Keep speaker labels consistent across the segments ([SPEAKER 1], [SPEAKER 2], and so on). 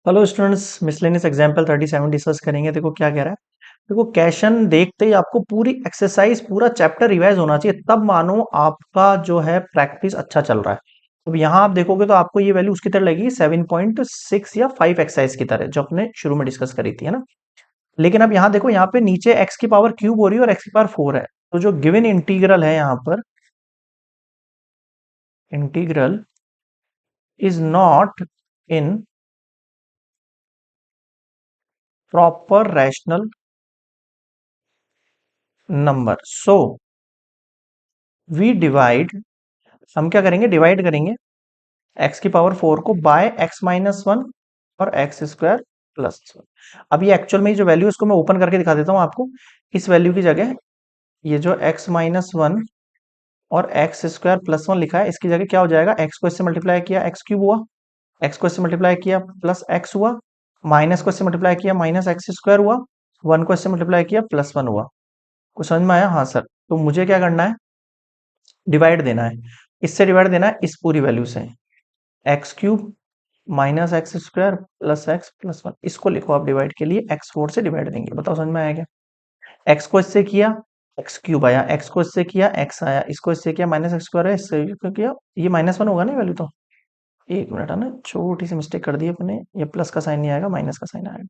[SPEAKER 1] Hello students, miscellaneous example 37 discuss करेंगे। देखो क्या कह रहा है। देखो क्वेश्चन देखते ही आपको पूरी एक्सरसाइज पूरा चैप्टर रिवाइज होना चाहिए, तब मानो आपका जो है प्रैक्टिस अच्छा चल रहा है। अब यहाँ आप देखोगे तो आपको ये वैल्यू उसकी तरह लगेगी 7.6 या 5 एक्सरसाइज की तरह, जो अपने शुरू में डिस्कस करी थी, है ना। लेकिन अब यहाँ देखो, यहाँ पे नीचे एक्स की पावर क्यूब हो रही है और एक्स की पावर 4 है। तो जो गिवन इंटीग्रल है यहाँ पर, integral is not in proper rational number, so we divide, हम क्या करेंगे, डिवाइड करेंगे एक्स की पावर 4 को बाय x-1 और एक्स स्क्वायर प्लस 1। अब ये एक्चुअल में जो वैल्यू, इसको मैं ओपन करके दिखा देता हूँ आपको। इस वैल्यू की जगह ये जो x-1 और एक्स स्क्वायर प्लस 1 लिखा है, इसकी जगह क्या हो जाएगा, एक्स को इससे मल्टीप्लाई किया एक्स क्यूब हुआ, एक्स को इससे मल्टीप्लाई किया प्लस एक्स हुआ, माइनस को इससे मल्टीप्लाई किया माइनस एक्स स्क्वायर हुआ, 1 को इससे मल्टीप्लाई किया प्लस 1 हुआ। कुछ समझ में आया? हाँ सर। तो मुझे क्या करना है, डिवाइड देना है। इससे डिवाइड देना है इस पूरी वैल्यू से, x cube minus x square plus x plus 1। इसको लिखो आप डिवाइड के लिए, एक्स 4 से डिवाइड देंगे। बताओ समझ में आया क्या? एक्स को इससे किया एक्स क्यूब आया, एक्स को इससे किया एक्स आया, इसको इससे किया माइनस एक्स स्क्वायर है, इससे किया ये -1 होगा ना वैल्यू। तो एक मिनट, है ना, छोटी सी मिस्टेक कर दी अपने, ये प्लस का साइन नहीं आएगा, माइनस का साइन आएगा।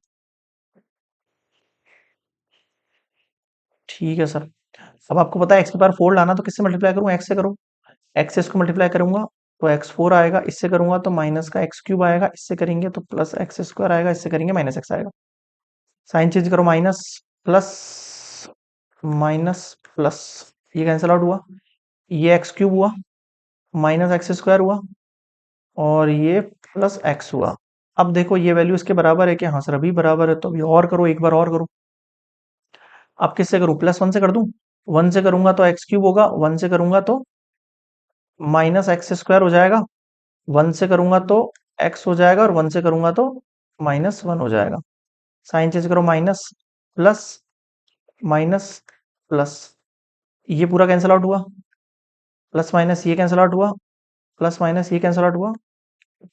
[SPEAKER 1] ठीक है सर। अब आपको पता है एक्स की पावर 4 लाना, तो किससे मल्टीप्लाई करूँ, एक्स से करूँ। एक्स से इसको मल्टीप्लाई करूंगा तो x4 आएगा, इससे करूंगा तो माइनस का एक्स क्यूब आएगा, इससे करेंगे तो प्लस एक्स स्क्वायर आएगा, इससे करेंगे माइनस एक्स आएगा। साइन चेंज करो, माइनस प्लस माइनस प्लस, ये कैंसिल आउट हुआ, ये एक्स क्यूब हुआ माइनस एक्स स्क्वायर हुआ और ये प्लस एक्स हुआ। अब देखो ये वैल्यू इसके बराबर है कि, हाँ सर अभी बराबर है, तो अभी और करो, एक बार और करो। अब किससे करूं, +1 से कर दूं। 1 से करूंगा तो एक्स क्यूब होगा, 1 से करूंगा तो माइनस एक्स स्क्वायर हो जाएगा, 1 से करूंगा तो एक्स हो जाएगा और 1 से करूंगा तो -1 हो जाएगा। साइन चेंज करो, माइनस प्लस माइनस प्लस, ये पूरा कैंसिल आउट हुआ, प्लस माइनस ये कैंसिल आउट हुआ, प्लस माइनस ये कैंसिल आउट हुआ।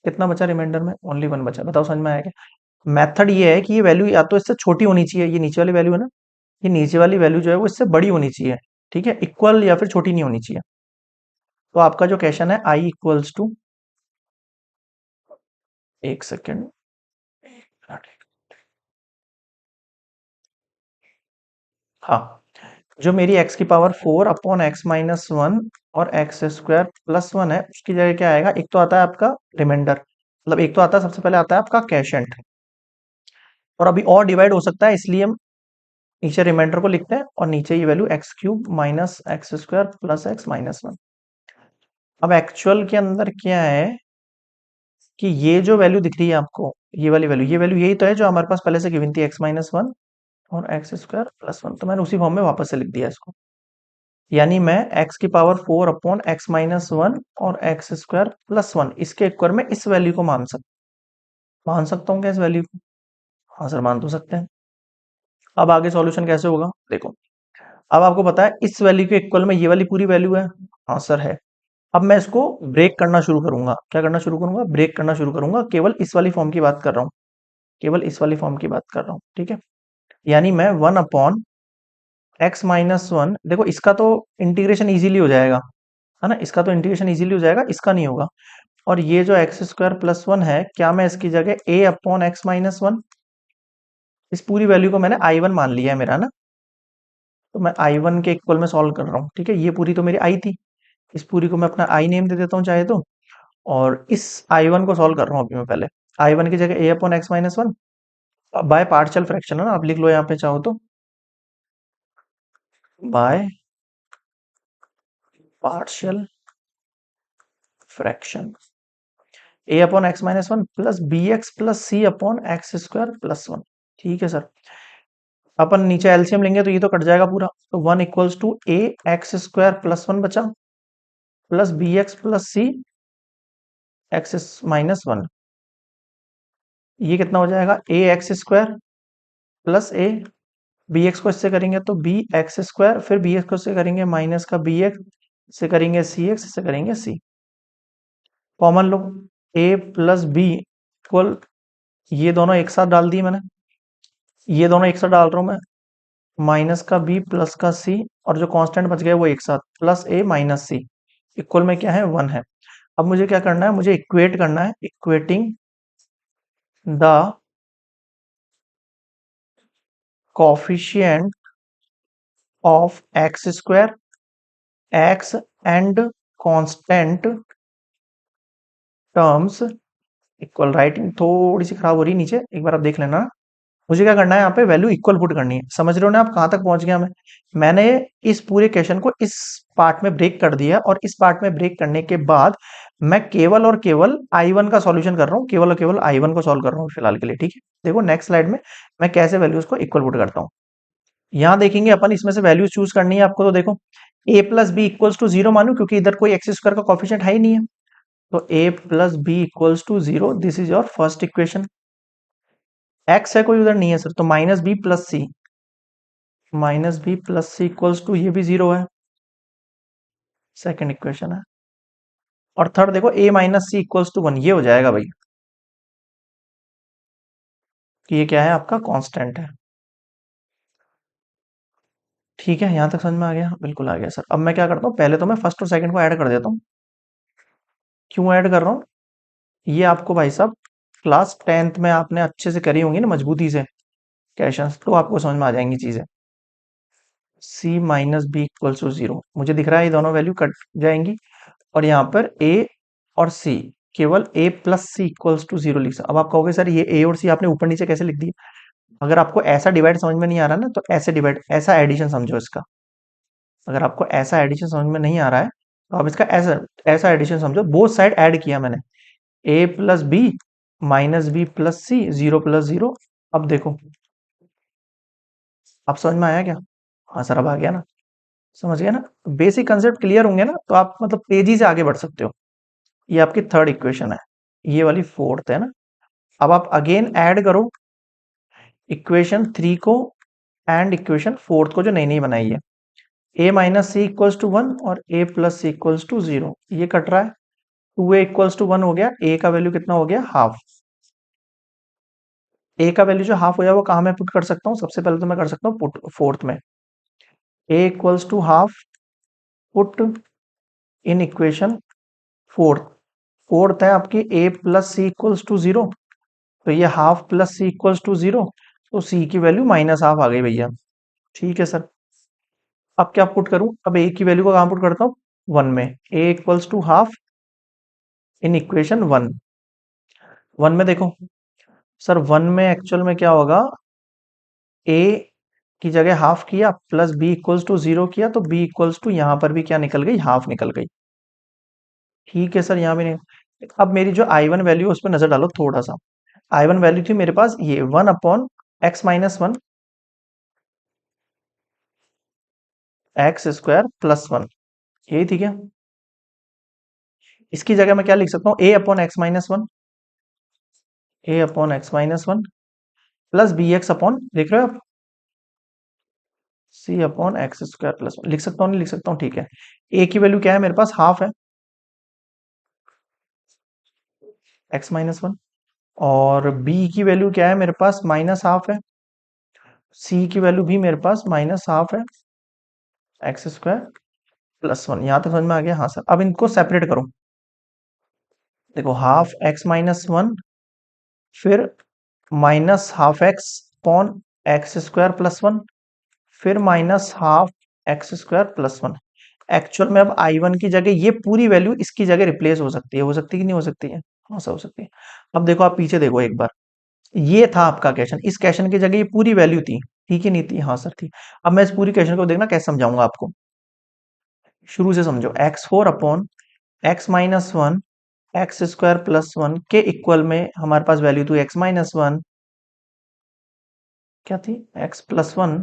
[SPEAKER 1] कितना बचा रिमाइंडर में, ओनली 1 बचा। बताओ समझ में आया क्या? मेथड ये है कि ये वैल्यू या तो इससे छोटी होनी चाहिए, ये नीचे वाली वैल्यू है ना, ये नीचे वाली वैल्यू जो है वो इससे बड़ी होनी चाहिए। ठीक है, इक्वल या फिर छोटी नहीं होनी चाहिए। तो आपका जो क्वेश्चन है आई इक्वल्स टू, एक सेकेंड, हाँ, जो मेरी x की पावर 4 अपॉन x-1 और एक्स स्क्वायर प्लस 1 है, उसकी जगह क्या आएगा, एक तो आता है आपका रिमाइंडर, मतलब एक तो आता है, सबसे पहले आता है आपका कैशेंट, और अभी और डिवाइड हो सकता है, इसलिए हम नीचे रिमाइंडर को लिखते हैं और नीचे ये value x cube minus x square plus x minus 1। अब एक्चुअल के अंदर क्या है कि ये जो वैल्यू दिख रही है आपको, ये वाली वैल्यू, ये वैल्यू यही तो है जो हमारे पास पहले से गिवन थी, x-1 और एक्स स्क्वायर प्लस 1। तो मैंने उसी फॉर्म में वापस से लिख दिया इसको, यानी मैं x की पावर 4 अपॉन x-1 और एक्स स्क्वायर प्लस 1 इसके इक्वल में इस वैल्यू को मान सकता हूँ क्या इस वैल्यू को? हाँ सर, मान तो सकते हैं। अब आगे सॉल्यूशन कैसे होगा, देखो। अब आपको पता है इस वैल्यू के इक्वल में ये वाली पूरी वैल्यू है, हाँ सर है। अब मैं इसको ब्रेक करना शुरू करूंगा, क्या करना शुरू करूंगा, ब्रेक करना शुरू करूंगा। केवल इस वाली फॉर्म की बात कर रहा हूँ, केवल इस वाली फॉर्म की बात कर रहा हूँ, ठीक है। यानी मैं 1 अपॉन x-1, देखो इसका तो इंटीग्रेशन इजीली हो जाएगा, है ना, इसका तो इंटीग्रेशन इजीली हो जाएगा, इसका नहीं होगा। और ये जो एक्स स्क्वायर प्लस 1 है, क्या मैं इसकी जगह a अपॉन x-1, इस पूरी वैल्यू को मैंने i1 मान लिया है मेरा ना, तो मैं i1 के इक्वल में सॉल्व कर रहा हूँ, ठीक है। ये पूरी तो मेरी i थी, इस पूरी को मैं अपना i नेम दे देता हूँ चाहे तो, और इस i1 को सॉल्व कर रहा हूँ अभी मैं। पहले i1 की जगह a upon x-1 by partial fraction, है ना, आप लिख लो यहाँ पे चाहो तो, by partial fraction a upon x-1 plus bx plus c upon X square plus 1। ठीक है सर। अपन नीचे एलसीएम लेंगे तो ये तो कट जाएगा पूरा, तो 1 equals to a x square plus 1 बचा, plus B x plus c x-1। ये कितना हो जाएगा, a x square plus a, b x को इससे करेंगे तो बी एक्स स्क्वायर, फिर बी एक्स को इससे करेंगे माइनस का बी एक्स, इससे करेंगे सी एक्स, इससे करेंगे सी। कॉमन लो, a प्लस बी इक्वल ये दोनों एक साथ डाल दिए मैंने, ये दोनों एक साथ डाल रहा हूं मैं, माइनस का बी प्लस का सी, और जो कांस्टेंट बच गया वो एक साथ प्लस ए माइनस सी, इक्वल में क्या है, 1 है। अब मुझे क्या करना है, मुझे इक्वेट करना है, equating the coefficient of x square, x and constant terms equal. Writing थोड़ी सी खराब हो रही है नीचे, एक बार आप देख लेना। मुझे क्या करना है, यहाँ पे वैल्यू इक्वल पुट करनी है। समझ रहे हो ना आप कहाँ तक पहुंच गया मैं? मैंने इस पूरे क्वेश्चन को इस पार्ट में ब्रेक कर दिया, और इस पार्ट में ब्रेक करने के बाद मैं केवल और केवल I1 का सॉल्यूशन कर रहा हूँ, केवल और केवल I1 को सॉल्व कर रहा हूँ फिलहाल के लिए, ठीक है। देखो नेक्स्ट स्लाइड में मैं कैसे वैल्यूज को इक्वल पुट करता हूँ। यहाँ देखेंगे अपन, इसमें से वैल्यूज चूज करनी है आपको। तो देखो a plus b equals to zero मानू, क्योंकि इधर कोई एक्स स्क्वायर का कॉफिशिएंट है ही नहीं है। तो a plus b equals to zero, this is your first equation. x है कोई उधर नहीं है सर, तो minus b plus c, minus b plus c equals to, ये भी जीरो है, सेकंड इक्वेशन है। और थर्ड देखो a minus c equals to 1, ये हो जाएगा भाई कि ये क्या है, आपका कांस्टेंट है। ठीक है, यहां तक समझ में आ गया? बिल्कुल आ गया सर। अब मैं क्या करता हूँ, पहले तो मैं फर्स्ट और सेकंड को ऐड कर देता हूँ। क्यों ऐड कर रहा हूँ? ये आपको भाई साहब क्लास 10th में आपने अच्छे से करी होंगी ना मजबूती से क्वेश्चंस, तो आपको समझ में आ जाएंगी चीजें। c minus b equals to zero, मुझे दिख रहा है ये दोनों वैल्यू कट जाएंगी, और यहाँ पर a और c, केवल a plus c equals to zero लिख सकते। अब आप कहोगे सर ये a और c आपने ऊपर नीचे कैसे लिख दिया? अगर आपको ऐसा डिवाइड समझ में नहीं आ रहा ना, तो ऐसे डिवाइड, ऐसा एडिशन समझो इसका। अगर आपको ऐसा एडिशन समझ में नहीं आ रहा है, तो आप इसका ऐसा ऐसा एडिशन समझो, बोथ साइड ऐड किया मैंने, a plus b minus b plus c, zero plus zero. अब देखो, आप समझ में आया क्या? हाँ सर अब आ गया ना, समझ गया ना? बेसिक कंसेप्ट क्लियर होंगे ना, तो आप मतलब तेजी से आगे बढ़ सकते हो। ये आपकी थर्ड इक्वेशन है, ये वाली फोर्थ है ना। अब आप अगेन ऐड करो इक्वेशन 3 को एंड इक्वेशन फोर्थ को जो नई नई बनाई है। a minus c equals to 1 और a plus c equals to 0, ये कट रहा है। 2a इक्वल्स टू 1 हो गया, a का वैल्यू कितना हो गया, हाफ। a का वैल्यू जो हाफ हो गया वो कहाँ मैं पुट कर सकता हूँ? सबसे पहले तो मैं कर सकता हूँ पुट फोर्थ में, a equals to half, put in equation fourth. Fourth है आपकी a plus c equals to 0, तो ये half plus c equals to 0, तो c की वैल्यू माइनस हाफ आ गई भैया। ठीक है सर। अब क्या पुट करूं? अब a की वैल्यू को कहां पुट करता हूं? 1 में, a equals to half in equation 1। 1 में देखो सर, 1 में एक्चुअल में क्या होगा, a की जगह हाफ किया, प्लस b इक्वल्स टू 0 किया, तो b इक्वल्स टू यहां पर भी क्या निकल गई, हाफ निकल गई। ठीक है सर, यहां भी नहीं। अब मेरी जो I1 वैल्यू है उस पर नजर डालो थोड़ा सा। I1 वैल्यू थी मेरे पास ये 1 upon X minus one, x square plus 1, यही ठीक है। इसकी जगह मैं क्या लिख सकता हूँ, a upon X minus one, A upon X minus one plus B X upon, देख रहे हो आप, C upon X square plus one. लिख सकता हूँ नहीं लिख सकता हूँ? ठीक है। ए की वैल्यू क्या है मेरे पास, हाफ है, एक्स माइनस वन। और बी की वैल्यू क्या है मेरे पास, माइनस हाफ है। सी की वैल्यू भी मेरे पास माइनस हाफ है, एक्स स्क्वायर प्लस वन। यहां तक समझ में आ गया? हाँ सर। अब इनको सेपरेट करो, देखो हाफ एक्स माइनस वन, फिर minus half X upon X square plus one, फिर minus half X square plus one. Actual में अब I1 की जगह ये पूरी वैल्यू इसकी जगह रिप्लेस हो सकती है कि नहीं हो सकती है? हाँ सर हो सकती है। अब देखो आप पीछे देखो एक बार, ये था आपका क्वेश्चन, इस क्वेश्चन की जगह ये पूरी वैल्यू थी, ठीक है नहीं थी? हाँ सर थी। अब मैं इस पूरी क्वेश्चन को देखना कैसे समझाऊंगा आपको, शुरू से समझो। x4 upon X minus one, x square plus one के इक्वल में हमारे पास वैल्यू थी एक्स माइनस वन, क्या थी, x plus one,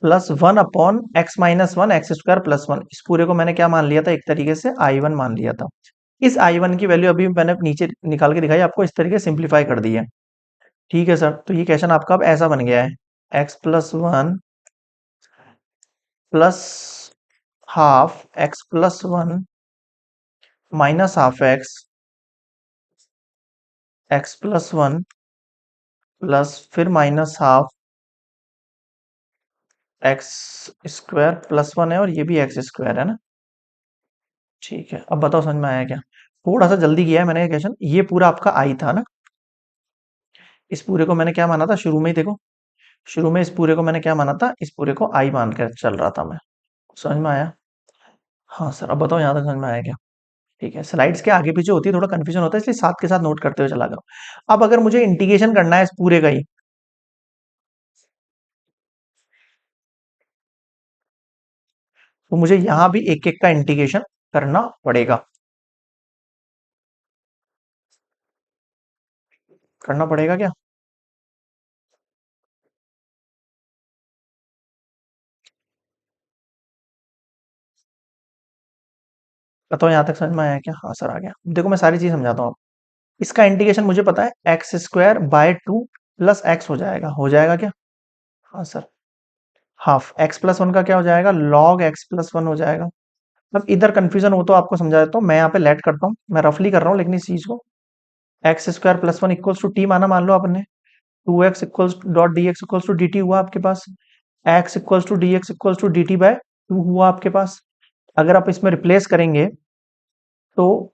[SPEAKER 1] plus one upon X minus one x square plus one. इस पूरे को मैंने क्या मान लिया था, एक तरीके से I1 मान लिया था। इस I1 की वैल्यू अभी मैंने नीचे निकाल के दिखाई आपको, इस तरीके से सिंप्लीफाई कर दी है। ठीक है सर, तो ये क्वेश्चन आपका अब ऐसा बन गया है, X plus one plus half X plus one minus half X X plus one plus फिर minus half X square plus one है और ये भी एक्स स्क्वायर है ना। ठीक है, अब बताओ समझ में आया क्या? थोड़ा सा जल्दी किया है मैंने ये क्वेश्चन। ये पूरा आपका आई था ना, इस पूरे को मैंने क्या माना था शुरू में ही, देखो शुरू में इस पूरे को मैंने क्या माना था, इस पूरे को आई मान कर चल रहा था मैं। समझ में आया? हाँ सर, अब बताओ यहाँ तक समझ में आया क्या? ठीक है, स्लाइड्स के आगे पीछे होती है, थोड़ा कंफ्यूजन होता है, इसलिए साथ के साथ नोट करते हुए चला जाओ। अब अगर मुझे इंटीग्रेशन करना है इस पूरे का ही, तो मुझे यहाँ भी एक एक का इंटीग्रेशन करना पड़ेगा। करना पड़ेगा क्या? बताओ यहाँ तक समझ में आया क्या? हाँ सर आ गया। देखो मैं सारी चीज समझाता हूँ। इसका इंटीग्रेशन मुझे पता है, x square by two plus x हो जाएगा क्या? हाँ sir. Half X plus one का क्या हो जाएगा, लॉग एक्स प्लस वन हो जाएगा। मतलब इधर कंफ्यूजन हो तो आपको समझा देता हूँ, मैं यहाँ पे लेट करता हूँ, मैं रफली कर रहा हूँ लेकिन इस चीज को। X square plus one equals to T माना, मान लो आपने। Two X equals dot D X equals to D T हुआ आपके पास। X equals to D X equals to D T by two हुआ आपके पास। अगर आप इसमें रिप्लेस करेंगे तो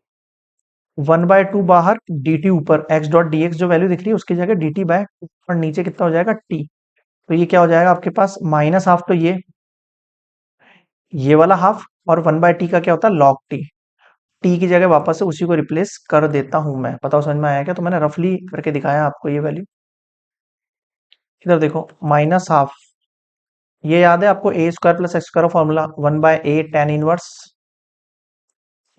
[SPEAKER 1] वन बाय टू बाहर, डी टी ऊपर, एक्स डॉट डी एक्स जो वैल्यू दिख रही है उसकी जगह डी टी बाय, और नीचे कितना हो जाएगा टी। तो ये क्या हो जाएगा आपके पास, माइनस हाफ, तो ये वाला हाफ, और वन बाय टी का क्या होता है, लॉग टी। टी की जगह वापस से उसी को रिप्लेस कर देता हूं मैं। बताओ समझ में आया क्या? तो मैंने रफली करके दिखाया आपको ये वैल्यू। इधर देखो, माइनस हाफ, ये याद है आपको, A square plus X square formula, one by A tan inverse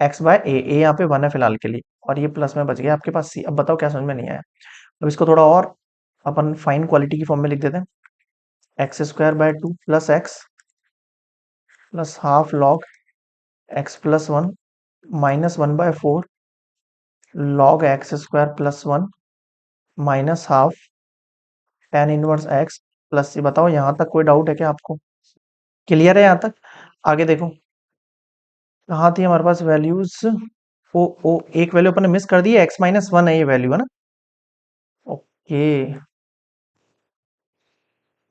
[SPEAKER 1] X by A यहाँ पे वन है फिलहाल के लिए, और ये प्लस में बच गया आपके पास सी। अब बताओ क्या समझ में नहीं आया? अब इसको थोड़ा और अपन फाइन क्वालिटी की फॉर्म में लिख देते हैं। X square by two plus x plus half log x plus one minus one by four log x square plus one minus half ten inverse x plus. ये बताओ यहाँ तक कोई डाउट है क्या आपको? क्लियर है यहाँ तक? आगे देखो, कहाँ थी हमारे पास वैल्यूज। ओ ओ, एक वैल्यू अपन ने मिस कर दी है, एक्स माइनस वन है ये वैल्यू, है ना। ओके,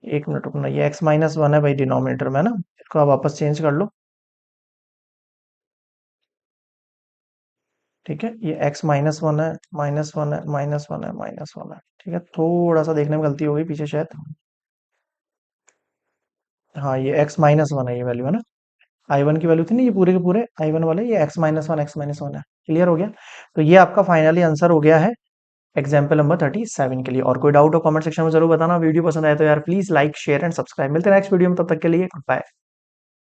[SPEAKER 1] एक मिनट रुकना, ये एक्स माइनस वन है भाई डिनोमिनेटर में, है ना। इसको आप वापस चेंज कर लो। ठीक है, ये एक्स माइनस वन है, माइनस वन है, माइनस वन है, माइनस वन है। ठीक है, थोड़ा सा देखने में गलती हो गई पीछे शायद। हाँ, ये एक्स माइनस वन है ये वैल्यू, है ना। आई वन की वैल्यू थी ना ये पूरे के पूरे आई वन वाले, ये एक्स माइनस वन है। क्लियर हो गया? तो ये आपका फाइनली आंसर हो गया है एग्जाम्पल नंबर 37 के लिए। और कोई डाउट हो कमेंट सेक्शन में जरूर बताना। वीडियो पसंद आए तो यार please like share and subscribe. मिलते हैं नेक्स्ट वीडियो में, तब तक के लिए गुड बाय।